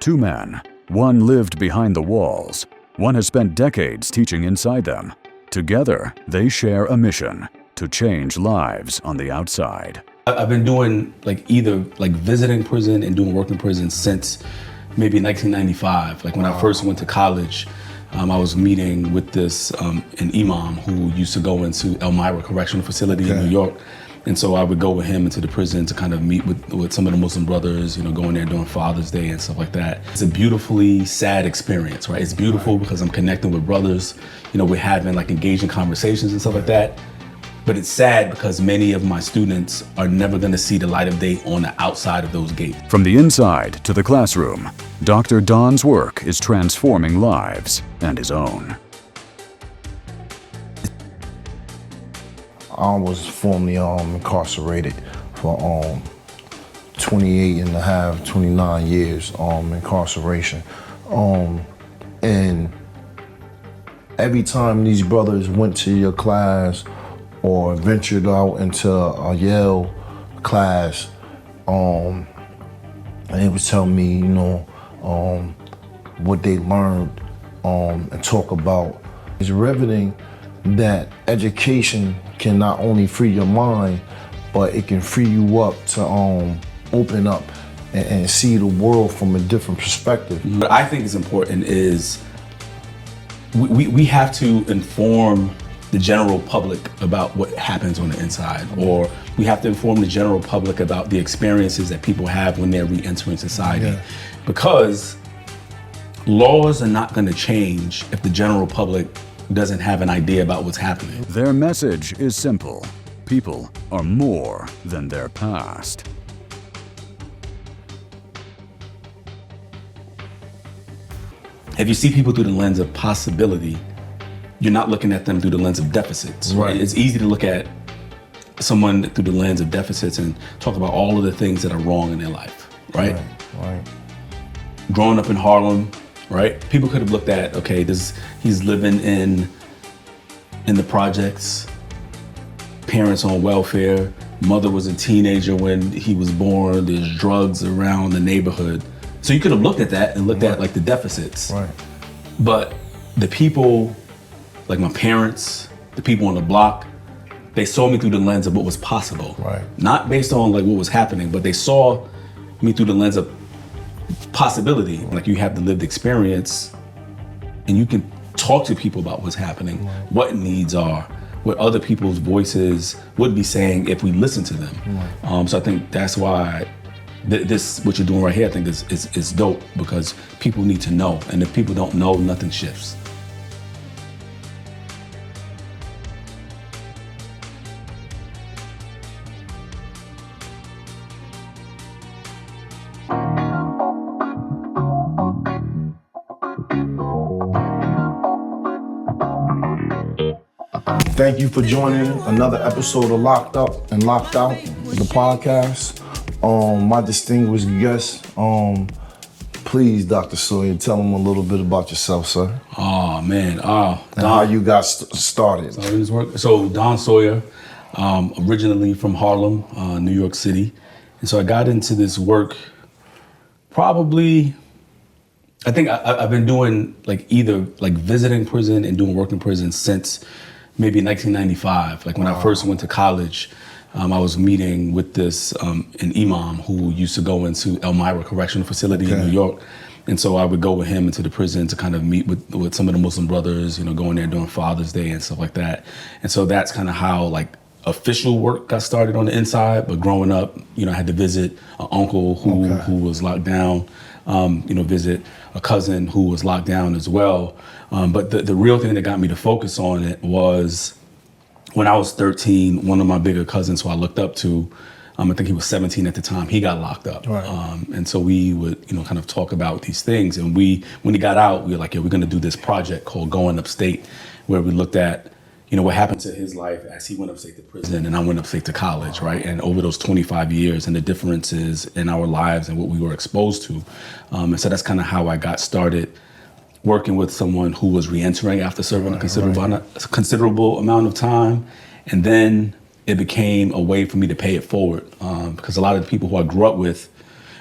two men. One lived behind the walls. One has spent decades teaching inside them. Together, they share a mission to change lives on the outside. I've been doing either visiting prison and doing work in prison since maybe 1995. When I first went to college, I was meeting with an imam who used to go into Elmira Correctional Facility in New York. And so I would go with him into the prison to kind of meet with some of the Muslim brothers, going there during Father's Day and stuff like that. It's a beautifully sad experience, right? It's beautiful because I'm connecting with brothers, we're having engaging conversations and stuff like that. But it's sad because many of my students are never going to see the light of day on the outside of those gates. From the inside to the classroom, Dr. Don's work is transforming lives and his own. I was formerly incarcerated for 28 and a half, 29 years incarceration. And every time these brothers went to your class or ventured out into a Yale class, and they would tell me, what they learned and talk about. It's riveting that education can not only free your mind, but it can free you up to open up and see the world from a different perspective. What I think is important is we have to inform the general public about what happens on the inside, or we have to inform the general public about the experiences that people have when they're re-entering society. Because laws are not going to change if the general public doesn't have an idea about what's happening. Their message is simple. People are more than their past. If you see people through the lens of possibility, you're not looking at them through the lens of deficits. Right. It's easy to look at someone through the lens of deficits and talk about all of the things that are wrong in their life, right? Right. Growing up in Harlem, right? People could have looked at, okay, he's living in the projects, parents on welfare, mother was a teenager when he was born, there's drugs around the neighborhood. So you could have looked at that and looked at the deficits. Right. But the people, like my parents, the people on the block, they saw me through the lens of what was possible. Right. Not based on what was happening, but they saw me through the lens of possibility. You have the lived experience and you can talk to people about what's happening, what needs are, what other people's voices would be saying if we listen to them. So I think that's why this, what you're doing right here, I think is dope, because people need to know. And if people don't know, nothing shifts. Thank you for joining another episode of Locked Up and Locked Out, the podcast. My distinguished guest, please, Dr. Sawyer, tell them a little bit about yourself, sir. Oh, man. And how you got started. So Don Sawyer, originally from Harlem, New York City. And so I got into this work probably, I think I've been doing either visiting prison and doing work in prison since maybe 1995. When I first went to college, I was meeting with an imam who used to go into Elmira Correctional Facility in New York. And so I would go with him into the prison to kind of meet with some of the Muslim brothers, going there during Father's Day and stuff like that. And so that's kind of how official work got started on the inside. But growing up, I had to visit an uncle who was locked down, visit a cousin who was locked down as well. But the real thing that got me to focus on it was when I was 13, one of my bigger cousins who I looked up to, I think he was 17 at the time, he got locked up. Right. And so we would, kind of talk about these things. And when he got out, we were like, we're gonna do this project called Going Upstate, where we looked at, what happened to his life as he went upstate to prison and I went upstate to college, right? And over those 25 years and the differences in our lives and what we were exposed to. And so that's kind of how I got started working with someone who was reentering after serving a considerable amount of time. And then it became a way for me to pay it forward. Because a lot of the people who I grew up with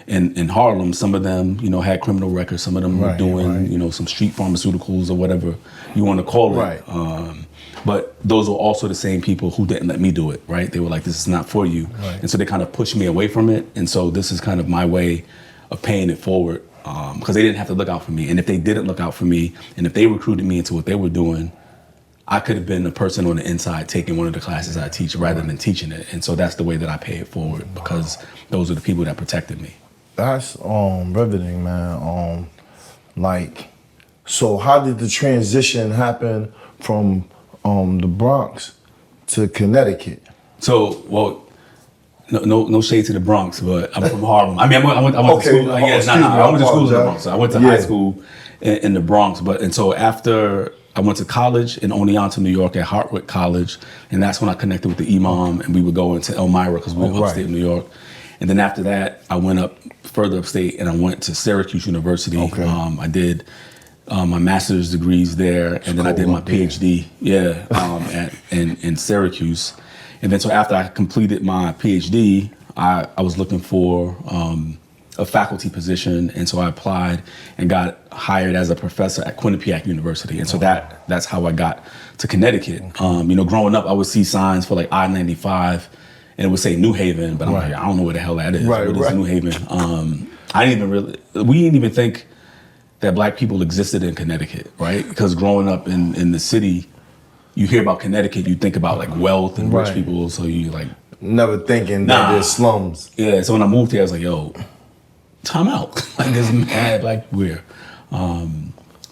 in Harlem, some of them, had criminal records. Some of them were doing, some street pharmaceuticals or whatever you want to call it. Right. But those were also the same people who didn't let me do it, right? They were like, this is not for you. Right. And so they kind of pushed me away from it. And so this is kind of my way of paying it forward, because they didn't have to look out for me. And if they didn't look out for me, and if they recruited me into what they were doing, I could have been a person on the inside taking one of the classes I teach rather than teaching it. And so that's the way that I pay it forward, because those are the people that protected me. That's riveting, man. So how did the transition happen from the Bronx to Connecticut? So, well, no shade to the Bronx, but I'm from Harlem. I mean, I went to school. I went to school in the Bronx. So I went to high school in the Bronx. And so after I went to college in Oneonta, New York, at Hartwick College, and that's when I connected with the imam, and we would go into Elmira because we were upstate New York. And then after that, I went up further upstate, and I went to Syracuse University. Okay. I did my master's degrees there, and then I did my PhD, in Syracuse. And then so after I completed my PhD, I was looking for a faculty position, and so I applied and got hired as a professor at Quinnipiac University. And so that's how I got to Connecticut. Growing up, I would see signs for like I-95, and it would say New Haven, but I'm like, I don't know where the hell that is. What is New Haven? We didn't even think that Black people existed in Connecticut, right? Because growing up in the city, you hear about Connecticut, you think about like wealth and rich people, so you like... Never thinking that there's slums. Yeah, so when I moved here, I was like, yo, time out. Like, there's mad Black people here.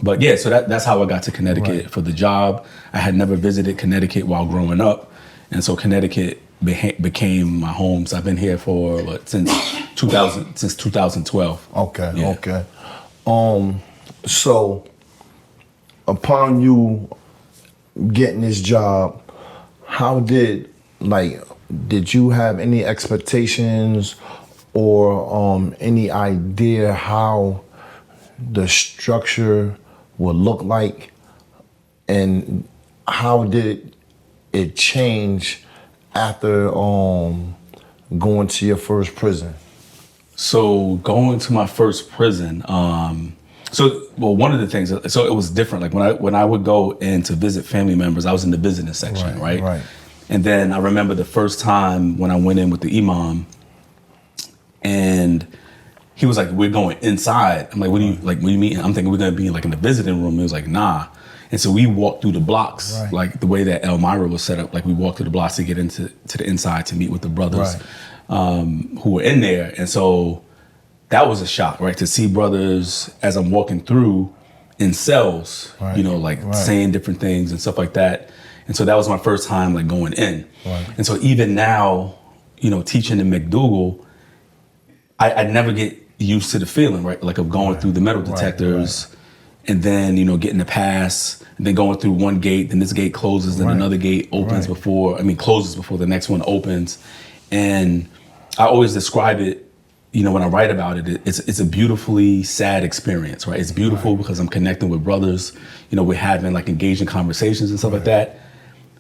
But yeah, so that's how I got to Connecticut for the job. I had never visited Connecticut while growing up, and so Connecticut became my home. So I've been here for since 2012. Okay. So upon you getting this job, how did you have any expectations or any idea how the structure would look like, and how did it change after going to your first prison? So going to my first prison, one of the things, so it was different. Like when I would go in to visit family members, I was in the business section, right? And then I remember the first time when I went in with the imam, and he was like, "We're going inside." I'm like, "What do you mean?" I'm thinking we're gonna be like in the visiting room. He was like, "Nah." And so we walked through the blocks, like the way that Elmira was set up. Like we walked through the blocks to get into the inside to meet with the brothers who were in there. And so that was a shock, right? To see brothers as I'm walking through in cells, saying different things and stuff like that. And so that was my first time like going in. And so even now, teaching in McDougal, I never get used to the feeling, right? Like of going through the metal detectors and then, getting the pass and then going through one gate, then this gate closes, then another gate opens closes before the next one opens. And I always describe it, when I write about it, it's a beautifully sad experience, right? It's beautiful because I'm connecting with brothers, we're having like engaging conversations and stuff like that.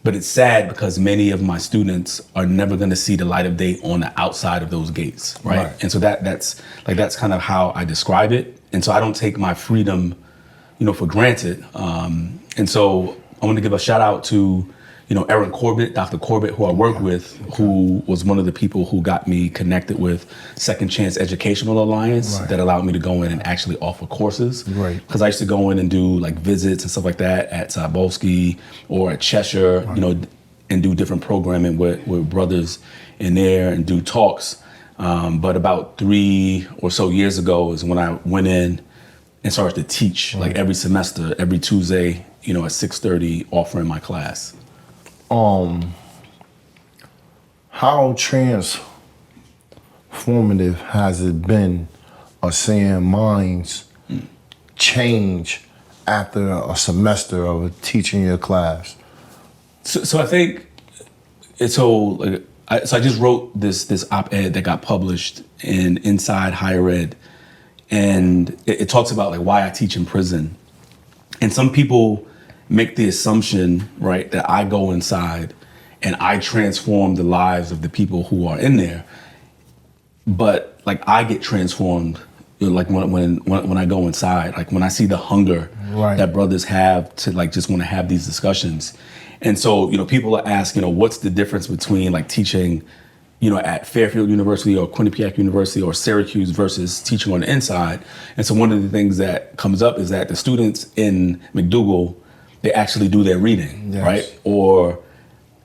But it's sad because many of my students are never going to see the light of day on the outside of those gates, right? And so that's kind of how I describe it. And so I don't take my freedom, for granted. And so I want to give a shout out to, Aaron Corbett, Dr. Corbett, who I work with, who was one of the people who got me connected with Second Chance Educational Alliance that allowed me to go in and actually offer courses. Because I used to go in and do like visits and stuff like that at Tobolsky or at Cheshire, and do different programming with brothers in there and do talks. But about 3 or so years ago is when I went in and started to teach like every semester, every Tuesday, at 6:30, offering my class. How transformative has it been seeing minds change after a semester of teaching your class? So I think it's I just wrote this op-ed that got published in Inside Higher Ed, and it talks about like why I teach in prison. And some people make the assumption, right, that I go inside and I transform the lives of the people who are in there. But like I get transformed, like when I go inside, like when I see the hunger Right. that brothers have to like just want to have these discussions. And so, people ask, what's the difference between like teaching, at Fairfield University or Quinnipiac University or Syracuse versus teaching on the inside. And so one of the things that comes up is that the students in McDougal, they actually do their reading, Yes. right? Or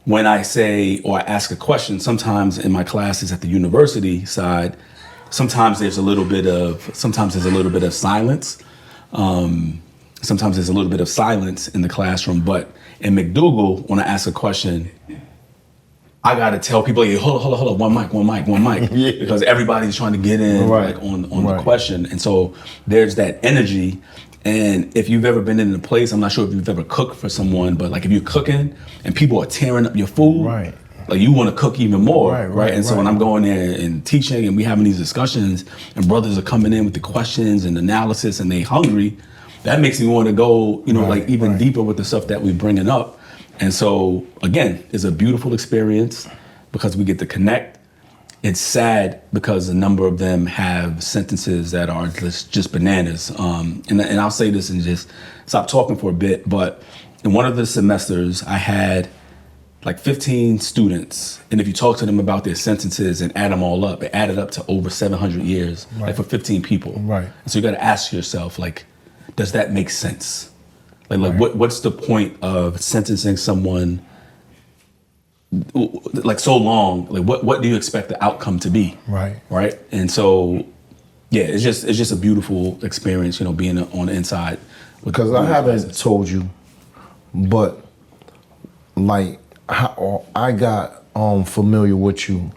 when I say, or I ask a question, sometimes in my classes at the university side, sometimes there's a little bit of silence. Sometimes there's a little bit of silence in the classroom, but in McDougal, when I ask a question, I gotta tell people, hey, hold on, one mic, Yeah. because everybody's trying to get in Right. like on Right. the question, and so there's that energy. And if you've ever been in a place, I'm not sure if you've ever cooked for someone, but like if you're cooking and people are tearing up your food, Right. like you want to cook even more, Right. And so when I'm going there and teaching and we having these discussions and brothers are coming in with the questions and analysis and they hungry, that makes me want to go, Right, like even right. deeper with the stuff that we're bringing up. And so again, it's a beautiful experience because we get to connect. It's sad because a number of them have sentences that are just bananas. And I'll say this and just stop talking for a bit, but in one of the semesters I had like 15 students, and if you talk to them about their sentences and add them all up, it added up to over 700 years, Right. like for 15 people. Right. And so you got to ask yourself, like, does that make sense? Like what's the point of sentencing someone like so long? Like, what do you expect the outcome to be? Right. And so, yeah, it's just a beautiful experience, being on the inside. Because I haven't told you, but like how I got familiar with you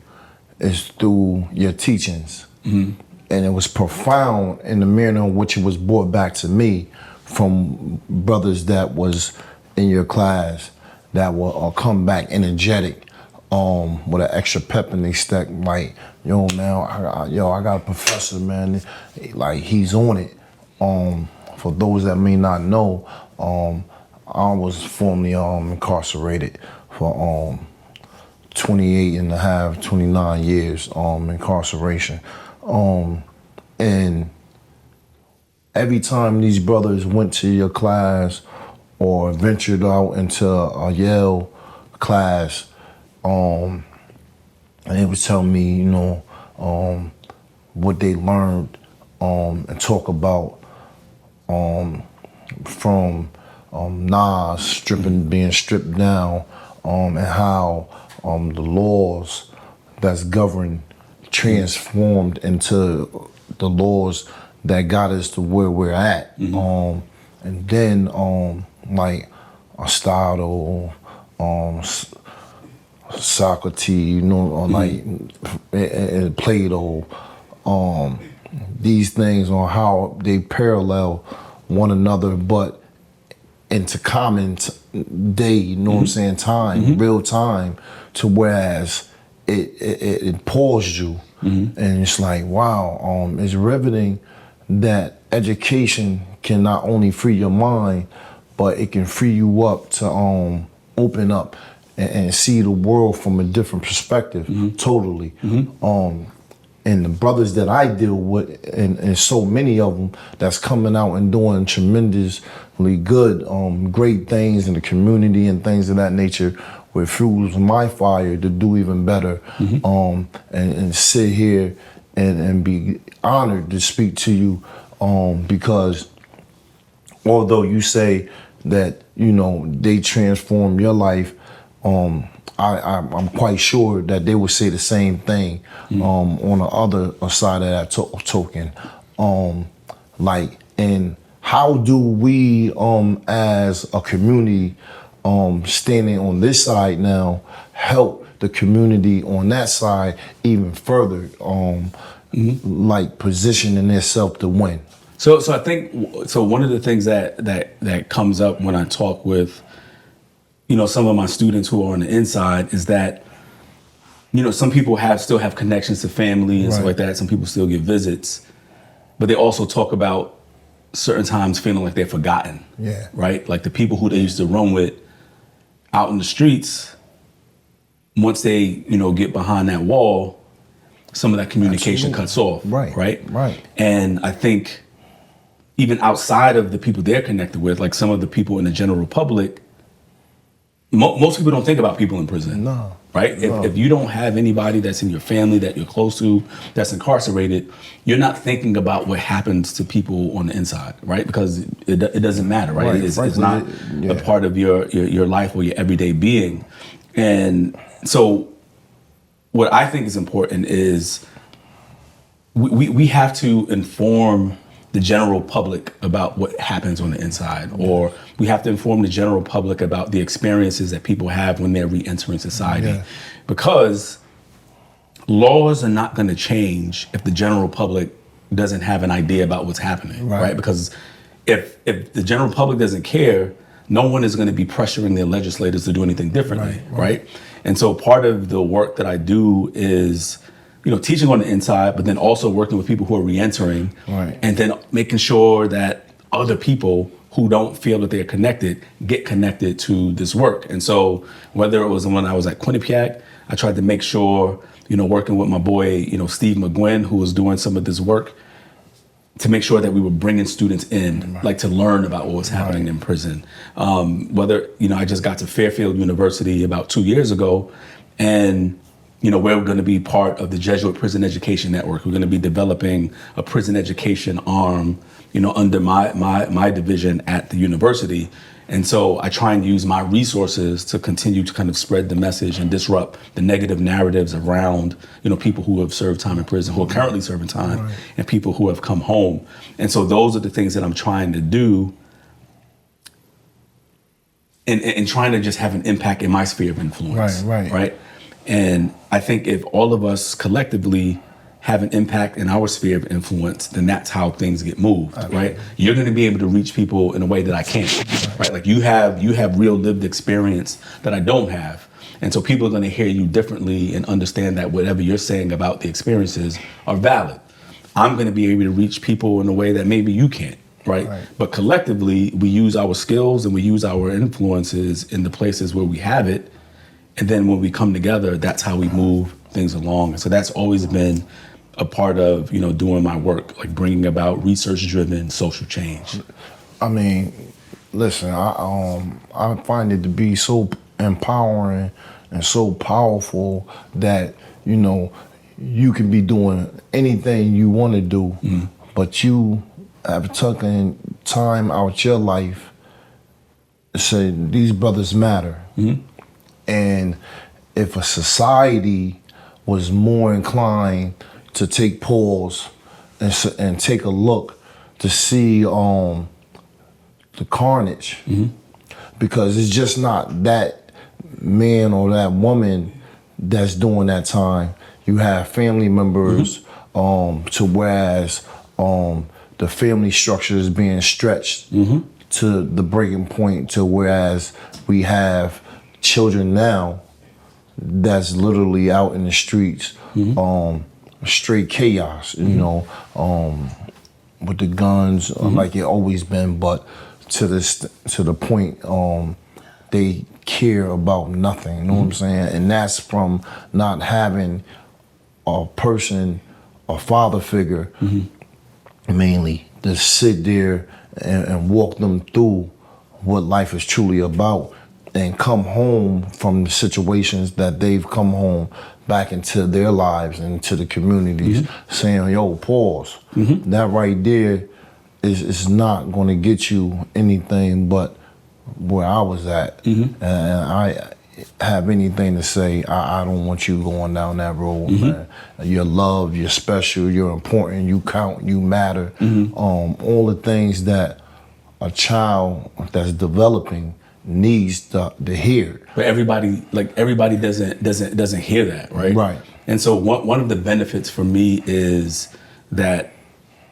is through your teachings, and it was profound in the manner in which it was brought back to me from brothers that was in your class that will come back energetic, with an extra pep in their step. Like, yo, man, I got a professor, man. Like, he's on it. For those that may not know, I was formerly incarcerated for 28 and a half, 29 years incarceration. And every time these brothers went to your class or ventured out into a Yale class, and they would tell me, what they learned, and talk about from Nas being stripped down, and how the laws that's governed transformed into the laws that got us to where we're at. And then like Aristotle, Socrates, like and Plato, these things on how they parallel one another, but into common day, what I'm saying, time, real time, to whereas it paused you. And it's like, wow, it's riveting that education can not only free your mind, but it can free you up to open up and see the world from a different perspective, totally. And the brothers that I deal with, and so many of them that's coming out and doing tremendously good, great things in the community and things of that nature, with fuels my fire to do even better, and sit here and be honored to speak to you, because although you say that, they transform your life, I'm quite sure that they would say the same thing on the other side of that token. Like, and how do we, as a community, standing on this side now, help the community on that side even further, like positioning itself to win? So I think one of the things that comes up when I talk with some of my students who are on the inside is that some people still have connections to family and stuff like that. Some people still get visits, but they also talk about certain times feeling like they're forgotten. Yeah. Right? Like the people who they used to run with out in the streets, once they get behind that wall, some of that communication Absolutely. cuts off. Right. And I think even outside of the people they're connected with, like some of the people in the general public, most people don't think about people in prison. No. Right? No. If you don't have anybody that's in your family that you're close to that's incarcerated, you're not thinking about what happens to people on the inside, right? Because it doesn't matter, right? It's not a part of your life or your everyday being. And so what I think is important is we have to inform the general public about what happens on the inside, or we have to inform the general public about the experiences that people have when they're re-entering society. Because laws are not going to change if the general public doesn't have an idea about what's happening, right? Because if the general public doesn't care, no one is going to be pressuring their legislators to do anything differently, right? And so part of the work that I do is, teaching on the inside, but then also working with people who are re-entering, and then making sure that other people who don't feel that they're connected get connected to this work. And so whether it was when I was at Quinnipiac, I tried to make sure, working with my boy, Steve McGuinn, who was doing some of this work, to make sure that we were bringing students in, like to learn about what was happening in prison. Whether, I just got to Fairfield University about 2 years ago, and we're going to be part of the Jesuit Prison Education Network. We're going to be developing a prison education arm, under my division at the university. And so I try and use my resources to continue to kind of spread the message and disrupt the negative narratives around, people who have served time in prison, who are currently serving time, and people who have come home. And so those are the things that I'm trying to do, and trying to just have an impact in my sphere of influence. Right. And I think if all of us collectively have an impact in our sphere of influence, then that's how things get moved, right? You're going to be able to reach people in a way that I can't, right? Like you have real lived experience that I don't have. And so people are going to hear you differently and understand that whatever you're saying about the experiences are valid. I'm going to be able to reach people in a way that maybe you can't, right? But collectively, we use our skills and we use our influences in the places where we have it. And then when we come together, that's how we move things along. So that's always been a part of, doing my work, like bringing about research-driven social change. I mean, listen, I find it to be so empowering and so powerful that, you can be doing anything you want to do, but you have taken time out your life to say, these brothers matter. And if a society was more inclined to take pause and take a look to see the carnage, because it's just not that man or that woman that's doing that time. You have family members, to whereas the family structure is being stretched to the breaking point, to whereas we have children now that's literally out in the streets, straight chaos, with the guns, like it always been, but to the point they care about nothing, you know what I'm saying? And that's from not having a person, a father figure, mainly, to sit there and walk them through what life is truly about, and come home from the situations that they've come home back into their lives and to the communities, saying, yo, pause. That right there is not going to get you anything but where I was at. And I have anything to say, I don't want you going down that road, man. You're loved, you're special, you're important, you count, you matter. All the things that a child that's developing needs to hear. But everybody doesn't hear that, right? Right. And so one of the benefits for me is that,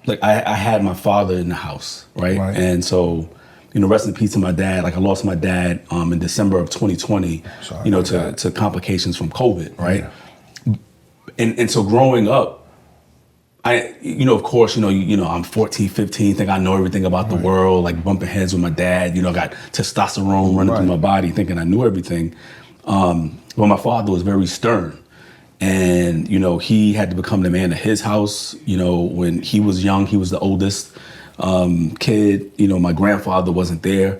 like, I had my father in the house, right? And so, rest in peace to my dad. Like, I lost my dad in December of 2020, to complications from COVID, right? And so growing up, of course, I'm 14, 15, think I know everything about the world, like bumping heads with my dad, got testosterone running through my body, thinking I knew everything. But my father was very stern. And, you know, he had to become the man of his house. You know, when he was young, he was the oldest kid. You know, my grandfather wasn't there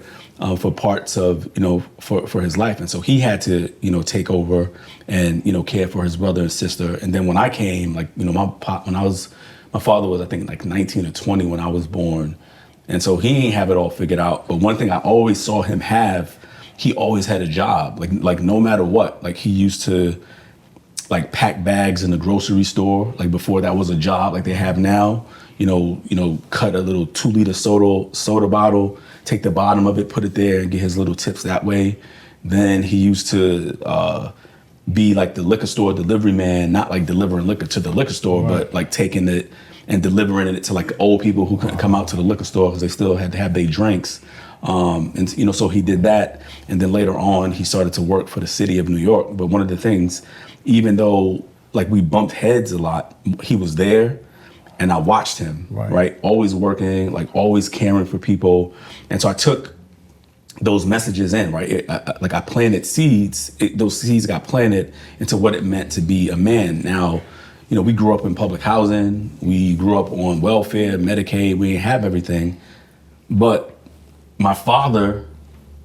for parts of, you know, for his life. And so he had to, you know, take over and, you know, care for his brother and sister. And then when I came, like, you know, my father was, I think, like 19 or 20 when I was born. And so he didn't have it all figured out. But one thing I always saw him have, he always had a job, like no matter what. Like he used to like pack bags in the grocery store, like before that was a job like they have now. You know, cut a little 2-liter soda bottle, take the bottom of it, put it there, and get his little tips that way. Then he used to be like the liquor store delivery man, not like delivering liquor to the liquor store, but like taking it and delivering it to like old people who couldn't come out to the liquor store because they still had to have their drinks. And you know, so he did that, and then later on he started to work for the city of New York. But one of the things, even though like we bumped heads a lot, he was there, and I watched him, right? Always working, like always caring for people. And so I took those messages in, right? I planted seeds. Those seeds got planted into what it meant to be a man. Now, you know, we grew up in public housing. We grew up on welfare, Medicaid. We didn't have everything, but my father,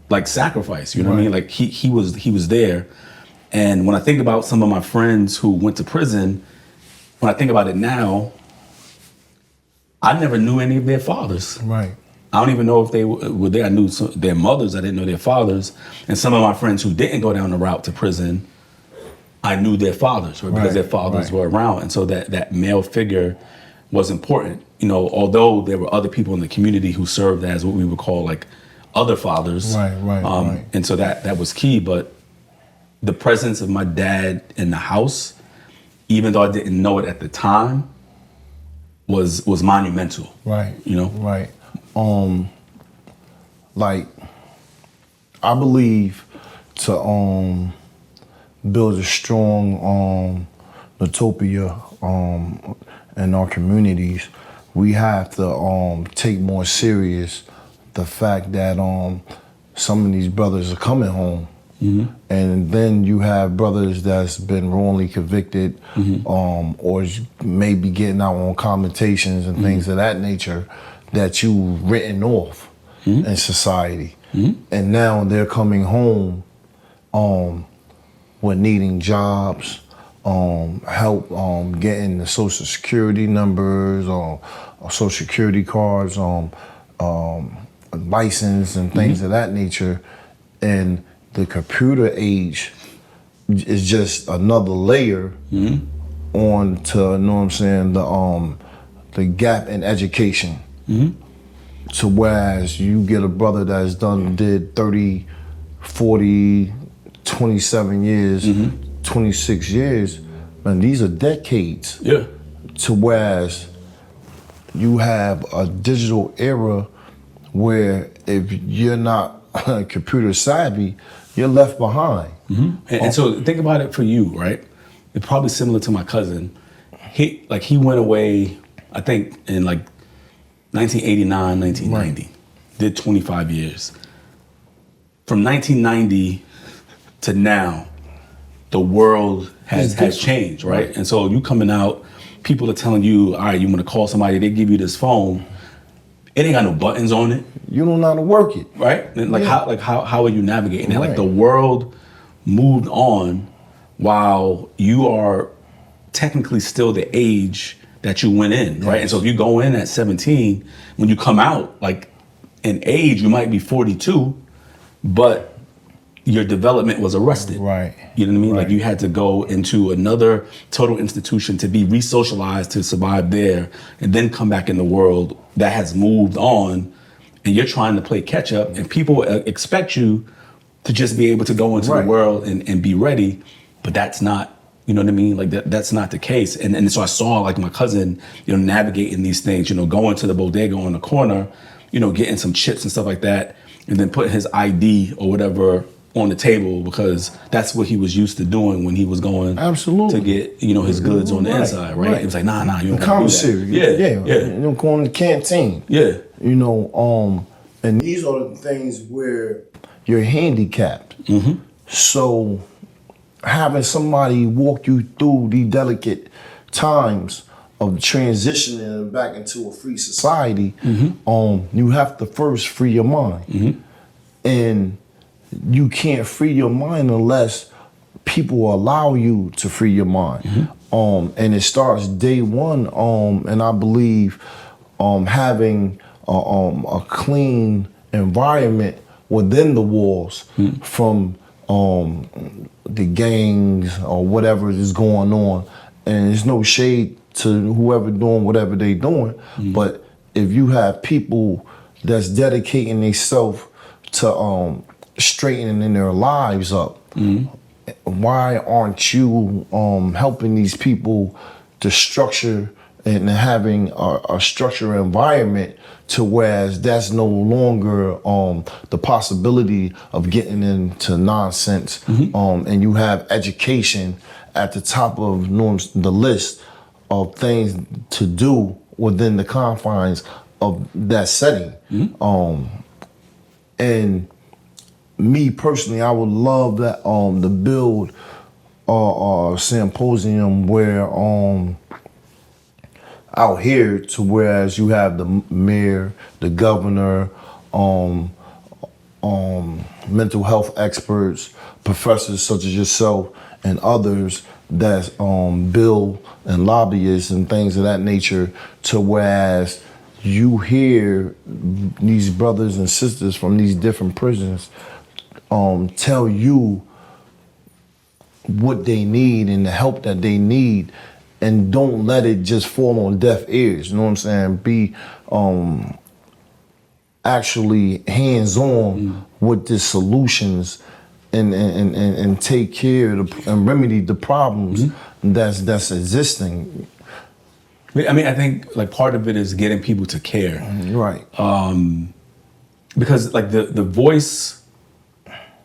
like, sacrificed. You know what I mean? Like he was there. And when I think about some of my friends who went to prison, when I think about it now, I never knew any of their fathers. Right. I don't even know if they were there. I knew their mothers. I didn't know their fathers. And some of my friends who didn't go down the route to prison, I knew their fathers, right? Because their fathers were around. And so that male figure was important. You know, although there were other people in the community who served as what we would call like other fathers. Right. And so that was key. But the presence of my dad in the house, even though I didn't know it at the time, was monumental. Right. You know? Right. Like, I believe to build a strong utopia in our communities, we have to take more serious the fact that some of these brothers are coming home. Mm-hmm. And then you have brothers that's been wrongly convicted, or maybe getting out on commutations and things of that nature that you written off in society. And now they're coming home with needing jobs, help getting the social security numbers or social security cards, license and things of that nature. And the computer age is just another layer on to, you know what I'm saying, the gap in education. So whereas you get a brother that's did 30, 40, 27 years, 26 years, man, these are decades. Yeah. To whereas you have a digital era where if you're not computer savvy, you're left behind. And so think about it for you, right? It's probably similar to my cousin. He went away, I think, in like 1989, 1990. Did 25 years. From 1990 to now, the world has changed, right? And so you coming out, people are telling you, all right, you want to call somebody, they give you this phone. It ain't got no buttons on it. You don't know how to work it. Right? And how are you navigating that? Like the world moved on while you are technically still the age that you went in, right? And so if you go in at 17, when you come out, like in age, you might be 42, but your development was arrested. Right. You know what I mean? Right. Like you had to go into another total institution to be re-socialized to survive there and then come back in the world that has moved on, and you're trying to play catch up, and people expect you to just be able to go into the world and be ready, but that's not, you know what I mean? Like that's not the case. And so I saw like my cousin, you know, navigating these things, you know, going to the bodega on the corner, you know, getting some chips and stuff like that, and then putting his ID or whatever on the table because that's what he was used to doing when he was going to get, you know, his goods on the inside, right? It was like, nah, you don't commissary. Yeah. You don't go in the canteen. Yeah. You know, and these are the things where you're handicapped. So having somebody walk you through the delicate times of transitioning back into a free society, you have to first free your mind. And you can't free your mind unless people allow you to free your mind. And it starts day one, and I believe having a clean environment within the walls from the gangs or whatever is going on. And there's no shade to whoever doing whatever they doing, but if you have people that's dedicating themselves to straightening their lives up, why aren't you helping these people to structure and having a structured environment to whereas that's no longer the possibility of getting into nonsense, and you have education at the top of the list of things to do within the confines of that setting. And me personally, I would love that to build a symposium where out here to whereas you have the mayor, the governor, mental health experts, professors such as yourself and others that's bill and lobbyists and things of that nature, to whereas you hear these brothers and sisters from these different prisons tell you what they need and the help that they need, and don't let it just fall on deaf ears. You know what I'm saying? Be actually hands-on with the solutions and take care of and remedy the problems that's existing. I mean, I think like part of it is getting people to care. Right. Because like the voice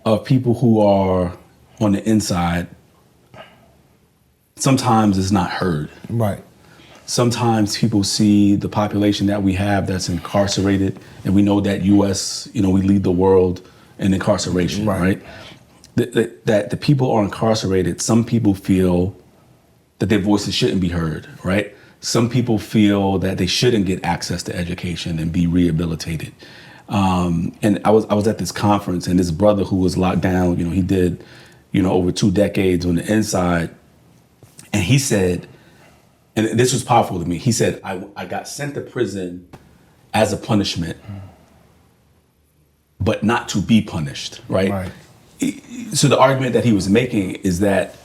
of people who are on the inside sometimes is not heard. Right. Sometimes people see the population that we have that's incarcerated, and we know that U.S., we lead the world in incarceration, right? That the people are incarcerated. Some people feel that their voices shouldn't be heard, right? Some people feel that they shouldn't get access to education and be rehabilitated. And I was at this conference, and this brother who was locked down, he did, over 2 decades on the inside. And he said, and this was powerful to me, he said, I got sent to prison as a punishment, but not to be punished, right? So the argument that he was making is that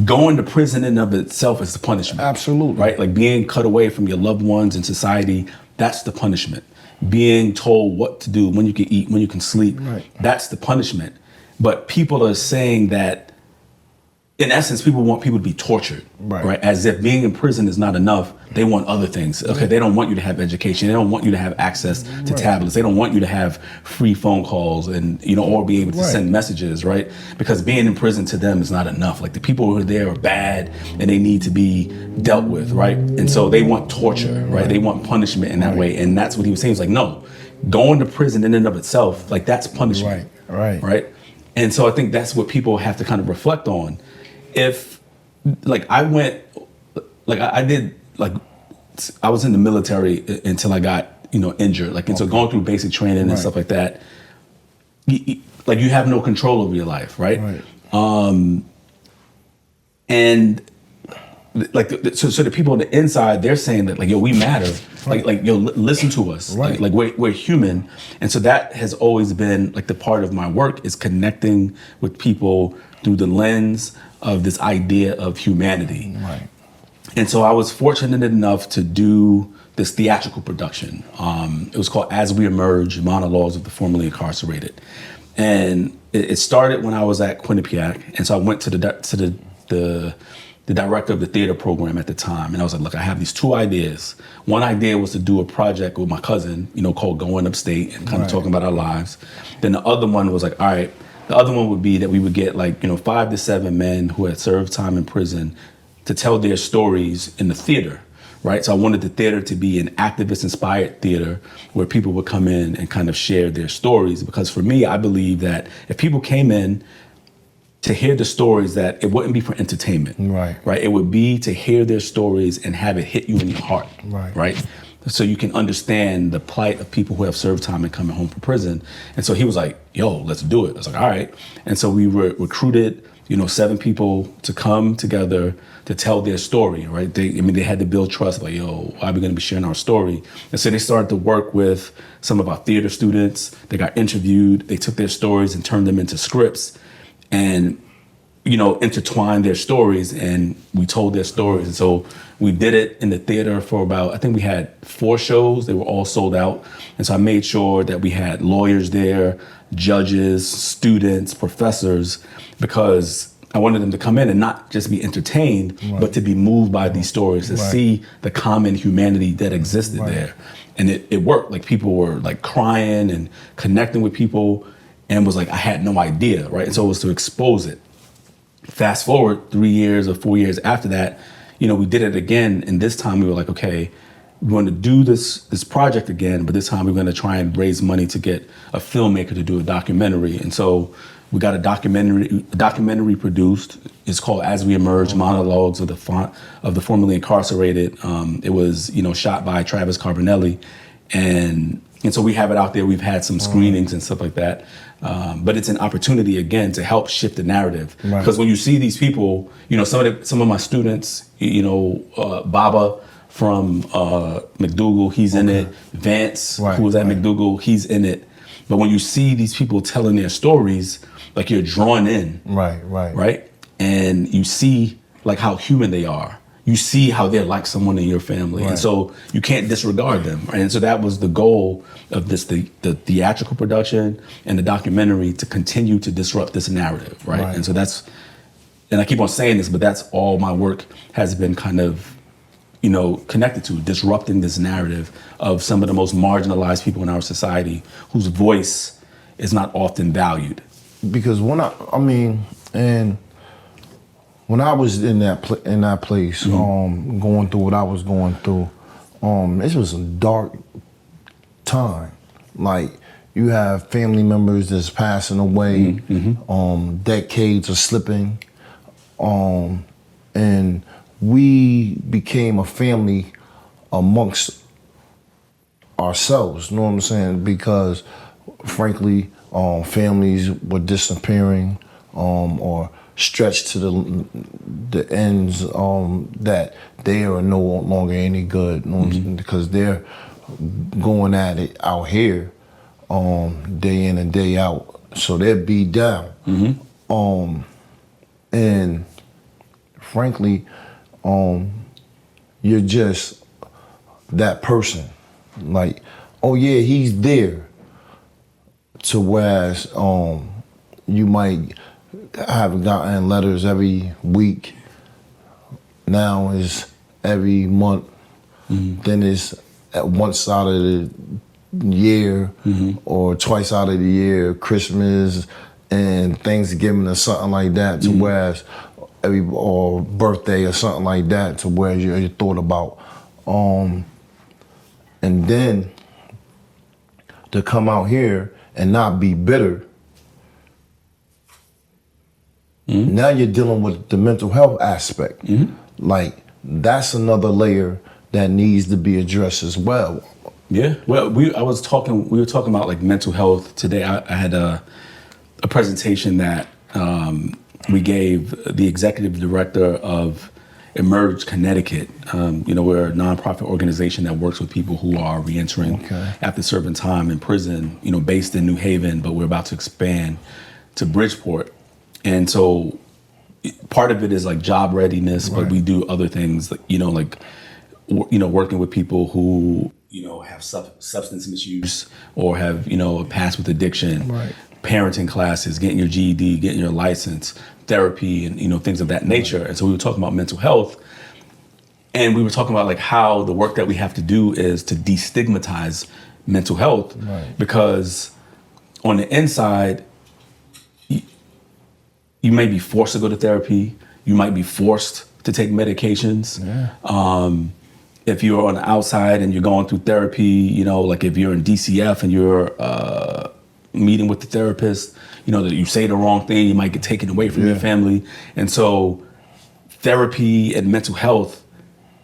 going to prison in and of itself is the punishment. Absolutely. Right? Like being cut away from your loved ones in society, that's the punishment. Being told what to do, when you can eat, when you can sleep, that's the punishment. But people are saying that, in essence, people want people to be tortured, right? As if being in prison is not enough. They want other things. Okay, they don't want you to have education. They don't want you to have access to tablets. They don't want you to have free phone calls and, or be able to send messages, right? Because being in prison to them is not enough. Like the people who are there are bad and they need to be dealt with, right? And so they want torture, right? They want punishment in that way. And that's what he was saying. He's like, no, going to prison in and of itself, like that's punishment, right? And so I think that's what people have to kind of reflect on. If, like, I went, like, I was in the military until I got, injured. Like, and so going through basic training and stuff like that, you have no control over your life, right? And, like, so the people on the inside, they're saying that, like, yo, we matter. Like, yo, listen to us. Like we're human. And so that has always been, like, the part of my work is connecting with people through the lens of this idea of humanity. And so I was fortunate enough to do this theatrical production. It was called As We Emerge, Monologues of the Formerly Incarcerated. And it started when I was at Quinnipiac. And so I went to the director of the theater program at the time. And I was like, look, I have these 2 ideas. One idea was to do a project with my cousin, called Going Upstate and kind of talking about our lives. Then the other one was like, all right, the other one would be that we would get 5 to 7 men who had served time in prison to tell their stories in the theater, right? So I wanted the theater to be an activist-inspired theater where people would come in and kind of share their stories. Because for me, I believe that if people came in to hear the stories that it wouldn't be for entertainment. Right. It would be to hear their stories and have it hit you in your heart. Right. So you can understand the plight of people who have served time and coming home from prison. And so he was like, yo, let's do it. I was like, all right. And so we recruited, 7 people to come together to tell their story, right? They had to build trust, like, yo, why are we gonna be sharing our story? And so they started to work with some of our theater students. They got interviewed, they took their stories and turned them into scripts and, intertwined their stories, and we told their stories. And so we did it in the theater for about, I think we had 4 shows. They were all sold out. And so I made sure that we had lawyers there, judges, students, professors, because I wanted them to come in and not just be entertained, but to be moved by these stories, to see the common humanity that existed there. And it worked. Like, people were like crying and connecting with people, and was like, I had no idea, right? And so it was to expose it. Fast forward 3 years or 4 years after that, we did it again. And this time we were like, okay, we want to do this project again, but this time we're going to try and raise money to get a filmmaker to do a documentary. And so we got a documentary produced. It's called As We Emerge, Monologues of the Formerly Incarcerated. It was, shot by Travis Carbonelli. And so we have it out there. We've had some screenings and stuff like that. But it's an opportunity, again, to help shift the narrative. Because when you see these people, some of my students, Baba from McDougal, he's in it. Vance, who was at McDougal, he's in it. But when you see these people telling their stories, like, you're drawn in. Right? And you see, like, how human they are. You see how they're like someone in your family. And so you can't disregard them. Right? And so that was the goal of the theatrical production and the documentary, to continue to disrupt this narrative. Right? And so and I keep on saying this, but that's all my work has been kind of, connected to, disrupting this narrative of some of the most marginalized people in our society whose voice is not often valued. Because when I was in that place, going through what I was going through, this was a dark time. Like, you have family members that's passing away, decades are slipping, and we became a family amongst ourselves, you know what I'm saying? Because, frankly, families were disappearing, or stretched to the ends that they are no longer any good, you know what I'm saying? Because they're going at it out here day in and day out, so they're beat down. And frankly, you're just that person. Like, oh yeah, he's there. To whereas you might have gotten letters every week. Now is every month. Then it's at once out of the year, or twice out of the year, Christmas and Thanksgiving or something like that. To whereas or birthday or something like that. To where you thought about, and then to come out here and not be bitter. Now you're dealing with the mental health aspect. Like, that's another layer that needs to be addressed as well. Yeah. Well, we were talking about, like, mental health today. I had a presentation that we gave the executive director of Emerge Connecticut. We're a nonprofit organization that works with people who are reentering after serving time in prison, based in New Haven, but we're about to expand to Bridgeport. And so part of it is like job readiness, but we do other things, like, working with people who, have substance misuse or have, a past with addiction, parenting classes, getting your GED, getting your license, therapy, and, things of that nature. And so we were talking about mental health, and we were talking about, like, how the work that we have to do is to destigmatize mental health, because on the inside, you may be forced to go to therapy. You might be forced to take medications. If you're on the outside and you're going through therapy, like if you're in DCF and you're, meeting with the therapist, you know, that you say the wrong thing, you might get taken away from your family. And so therapy and mental health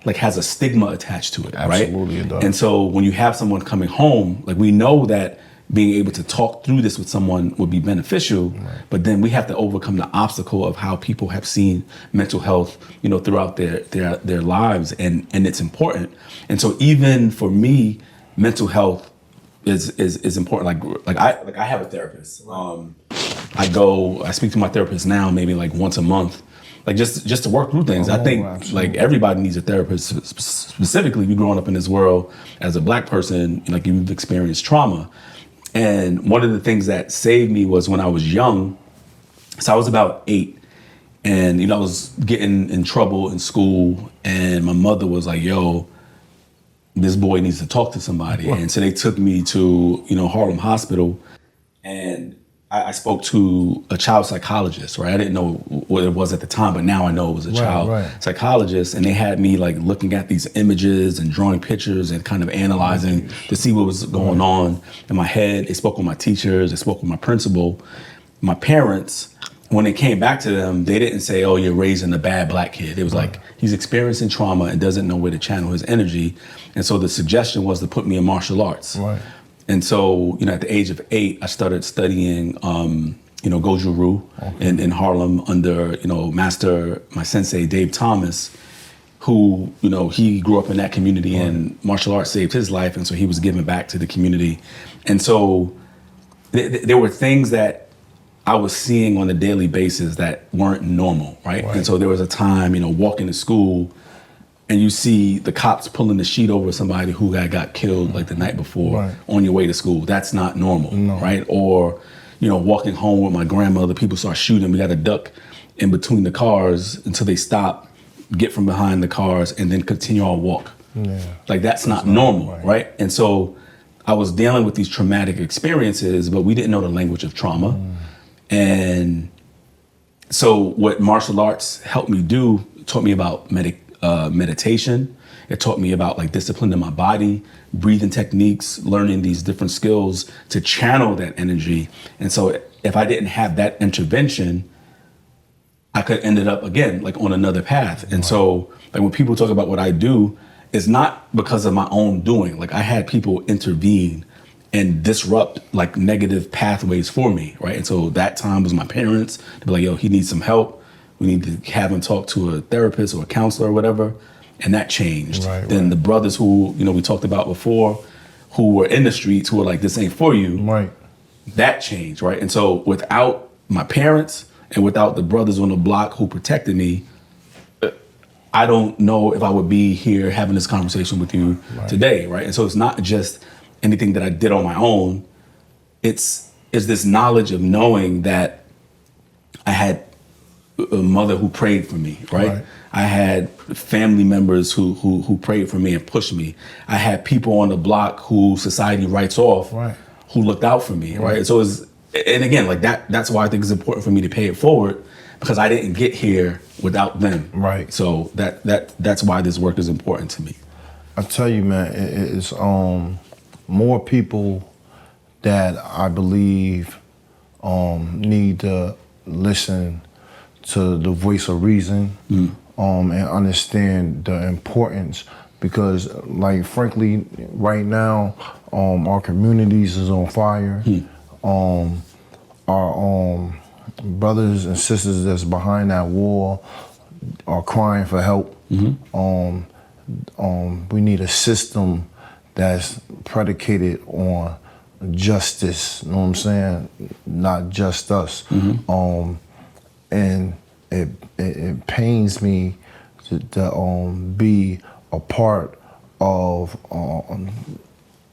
like has a stigma attached to it, right? Absolutely, it does. And so when you have someone coming home, like we know that being able to talk through this with someone would be beneficial, but then we have to overcome the obstacle of how people have seen mental health, you know, throughout their lives, and it's important. And so even for me, mental health is important. Like I have a therapist. I speak to my therapist now maybe like once a month, like just to work through things. I think absolutely. like everybody needs a therapist. Specifically, you growing up in this world as a Black person, like you've experienced trauma. And one of the things that saved me was when I was young. So I was about 8, and you know I was getting in trouble in school, and my mother was like, "Yo, this boy needs to talk to somebody." And so they took me to, you know, Harlem Hospital, and I spoke to a child psychologist, right? I didn't know what it was at the time, but now I know it was a child psychologist. And they had me like looking at these images and drawing pictures and kind of analyzing to see what was going on in my head. They spoke with my teachers, they spoke with my principal. My parents, when it came back to them, they didn't say, "Oh, you're raising a bad Black kid." It was like, he's experiencing trauma and doesn't know where to channel his energy. And so the suggestion was to put me in martial arts. And so, you know, at the age of 8, I started studying, you know, Goju Ryu in Harlem under, you know, my sensei, Dave Thomas, who, you know, he grew up in that community and martial arts saved his life. And so he was giving back to the community. And so there were things that I was seeing on a daily basis that weren't normal, right? And so there was a time, you know, walking to school, and you see the cops pulling the sheet over somebody who had got killed like the night before on your way to school. That's not normal, right? Or, you know, walking home with my grandmother, people start shooting. We got to duck in between the cars until they stop, get from behind the cars, and then continue our walk. Like that's not normal, right? And so I was dealing with these traumatic experiences, but we didn't know the language of trauma. And so what martial arts helped me do, taught me about meditation. It taught me about like discipline in my body, breathing techniques, learning these different skills to channel that energy. And so if I didn't have that intervention, I could ended up again, like on another path. And so like when people talk about what I do, it's not because of my own doing. Like I had people intervene and disrupt like negative pathways for me, right? And so that time was my parents to be like, "Yo, he needs some help. We need to have him talk to a therapist or a counselor or whatever." And that changed. Then the brothers who, you know, we talked about before, who were in the streets, who were like, "This ain't for you." That changed, right? And so without my parents and without the brothers on the block who protected me, I don't know if I would be here having this conversation with you today, right? And so it's not just anything that I did on my own. It's this knowledge of knowing that I had a mother who prayed for me, right? I had family members who prayed for me and pushed me. I had people on the block who society writes off, who looked out for me, right? So and again, like that's why I think it's important for me to pay it forward, because I didn't get here without them. So that's why this work is important to me. I tell you, man, it's more people that I believe need to listen to the voice of reason and understand the importance, because like frankly right now our communities is on fire. Our brothers and sisters that's behind that wall are crying for help. We need a system that's predicated on justice, you know what I'm saying? Not just us. And it pains me to be a part of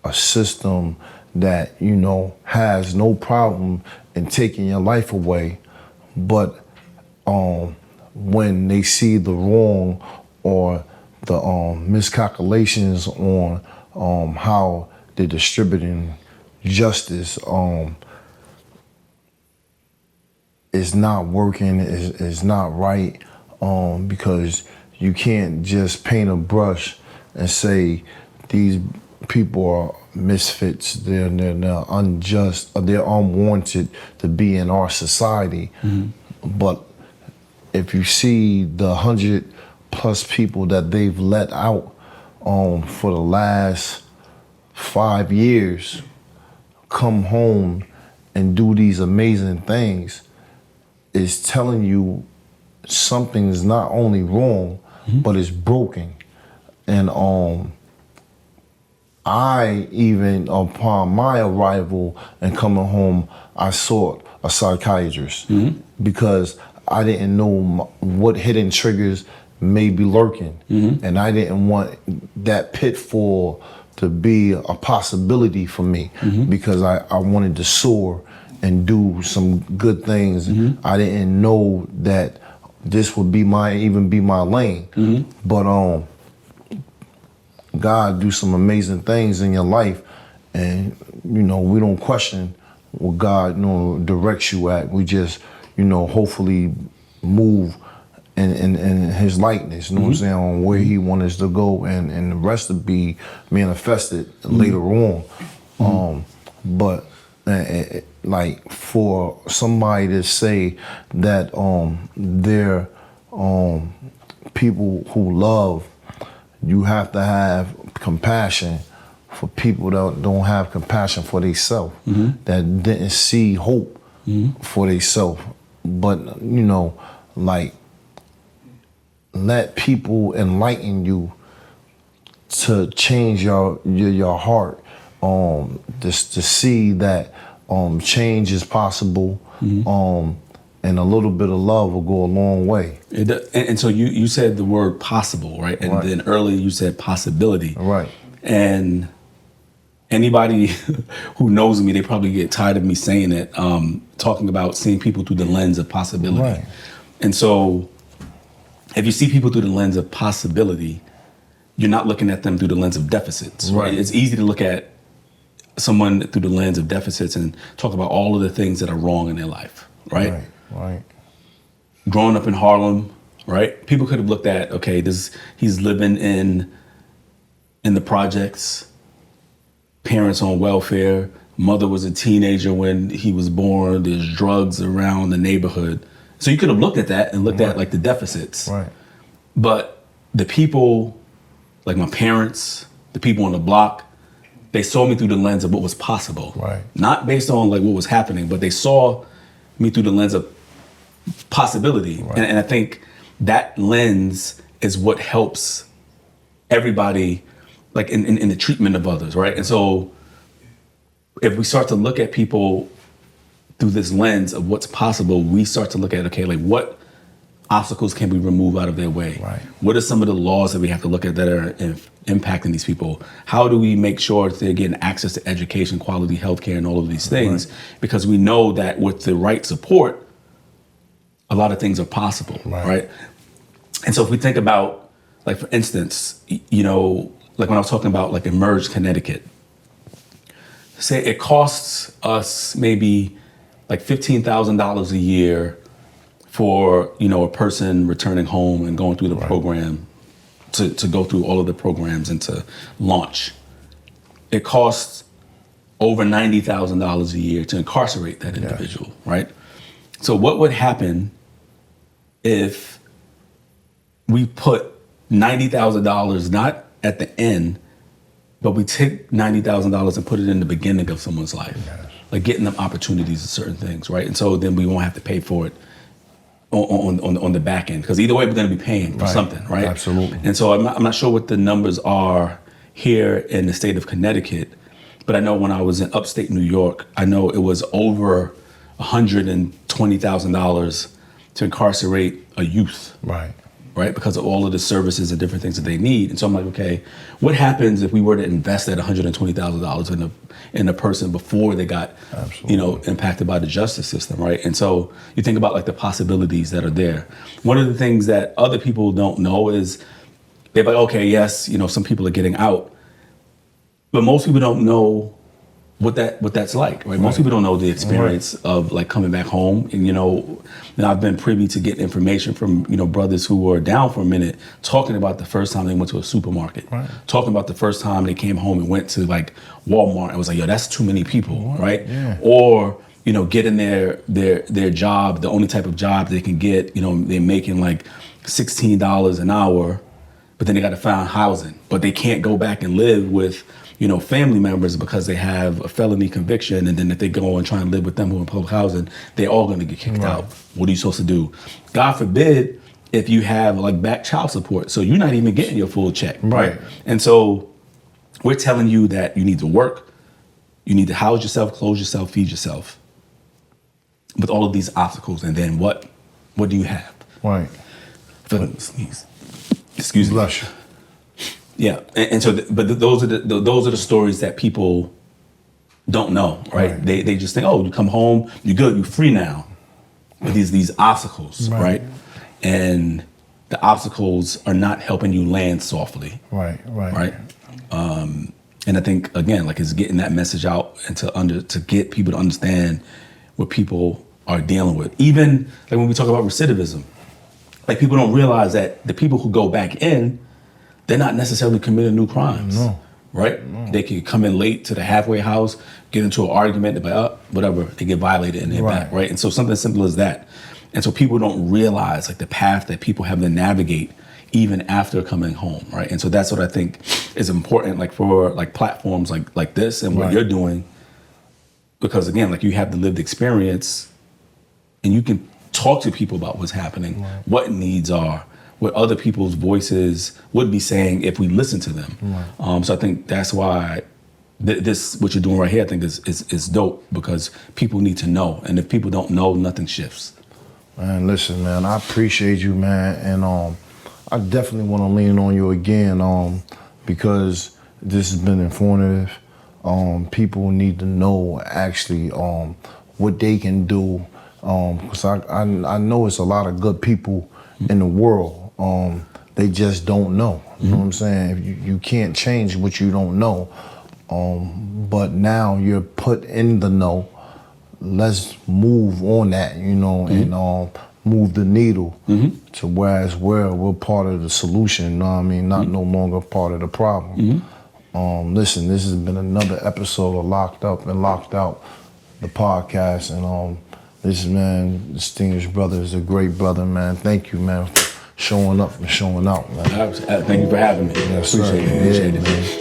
a system that, you know, has no problem in taking your life away, but when they see the wrong or the miscalculations on how they're distributing justice, it's not working, it's not right, because you can't just paint a brush and say these people are misfits. They're unjust. They're unwanted to be in our society. But if you see the 100+ people that they've let out for the last 5 years come home and do these amazing things, it's telling you something is not only wrong, but it's broken. And I even, upon my arrival and coming home, I sought a psychiatrist because I didn't know what hidden triggers may be lurking. And I didn't want that pitfall to be a possibility for me because I wanted to soar and do some good things. I didn't know that this would be my lane. But God do some amazing things in your life, and we don't question what God directs you at. We just hopefully move in His likeness. You know what I'm saying, on where He wants us to go, and the rest to be manifested later on. But like for somebody to say that they're people who love, you have to have compassion for people that don't have compassion for themselves, that didn't see hope for themselves. But like, let people enlighten you to change your heart, just to see that change is possible, and a little bit of love will go a long way. And so you said the word possible, right? And then earlier you said possibility. Right. And anybody who knows me, they probably get tired of me saying it, talking about seeing people through the lens of possibility. Right. And so if you see people through the lens of possibility, you're not looking at them through the lens of deficits. Right. It's easy to look at someone through the lens of deficits and talk about all of the things that are wrong in their life, right? Right. Growing up in Harlem, right? People could have looked at, okay, he's living in the projects, parents on welfare, mother was a teenager when he was born, there's drugs around the neighborhood. So you could have looked at that and looked at like the deficits. Right. But the people, like my parents, the people on the block, they saw me through the lens of what was possible. Right. Not based on like what was happening, but they saw me through the lens of possibility. Right. And I think that lens is what helps everybody, like in the treatment of others, right? And so if we start to look at people through this lens of what's possible, we start to look at, okay, like what obstacles can we remove out of their way? Right. What are some of the laws that we have to look at that are impacting these people? How do we make sure that they're getting access to education, quality healthcare, and all of these things? Right. Because we know that with the right support, a lot of things are possible, right? And so if we think about, like, for instance, like when I was talking about like Emerge Connecticut, say it costs us maybe like $15,000 a year for, a person returning home and going through the program, to go through all of the programs and to launch. It costs over $90,000 a year to incarcerate that individual, right? So what would happen if we put $90,000 not at the end, but we take $90,000 and put it in the beginning of someone's life, like getting them opportunities to certain things, right? And so then we won't have to pay for it on the back end, because either way we're going to be paying for something, right? Absolutely. And so I'm not sure what the numbers are here in the state of Connecticut, but I know when I was in upstate New York, I know it was over $120,000 to incarcerate a youth. Right? Because of all of the services and different things that they need. And so I'm like, okay, what happens if we were to invest that $120,000 in a person before they got, impacted by the justice system, right? And so you think about like the possibilities that are there. One of the things that other people don't know is they're like, okay, yes, some people are getting out, but most people don't know what that's like, right? Most people don't know the experience of like coming back home, and I've been privy to get information from brothers who were down for a minute, talking about the first time they went to a supermarket, talking about the first time they came home and went to like Walmart and was like, yo, that's too many people, right? Yeah. Or getting their job, the only type of job they can get, they're making like $16 an hour, but then they got to find housing, but they can't go back and live with family members because they have a felony conviction, and then if they go and try and live with them who are in public housing, they're all going to get kicked out. What are you supposed to do? God forbid if you have like back child support, so you're not even getting your full check, right? And so we're telling you that you need to work, you need to house yourself, clothe yourself, feed yourself, with all of these obstacles, and then what do you have? Right. Excuse me. Bless you. Yeah, and so, those are the stories that people don't know, right? They just think, oh, you come home, you're good, you're free now. But these obstacles, right? And the obstacles are not helping you land softly. Right. And I think again, like, it's getting that message out and to get people to understand what people are dealing with. Even like when we talk about recidivism, like, people don't realize that the people who go back in, they're not necessarily committing new crimes, right? No. They can come in late to the halfway house, get into an argument, they're like, whatever, they get violated and they're back, right? And so something as simple as that. And so people don't realize like the path that people have to navigate even after coming home, right? And so that's what I think is important, like for like platforms like this and what you're doing, because again, like, you have the lived experience and you can talk to people about what's happening, what needs are, what other people's voices would be saying if we listen to them. So I think that's why this, what you're doing right here, I think is dope, because people need to know. And if people don't know, nothing shifts. Man, listen, man, I appreciate you, man. And I definitely want to lean on you again, because this has been informative. People need to know actually what they can do. Because I know it's a lot of good people in the world. They just don't know. You know what I'm saying? You can't change what you don't know. But now you're put in the know. Let's move on that, and move the needle to whereas we're part of the solution. You know what I mean? Not no longer part of the problem. Listen, this has been another episode of Locked Up and Locked Out, the podcast, and this man, distinguished brother, is a great brother, man. Thank you, man, for showing up and showing out, man. Thank you for having me. Yes, Appreciate it. Man.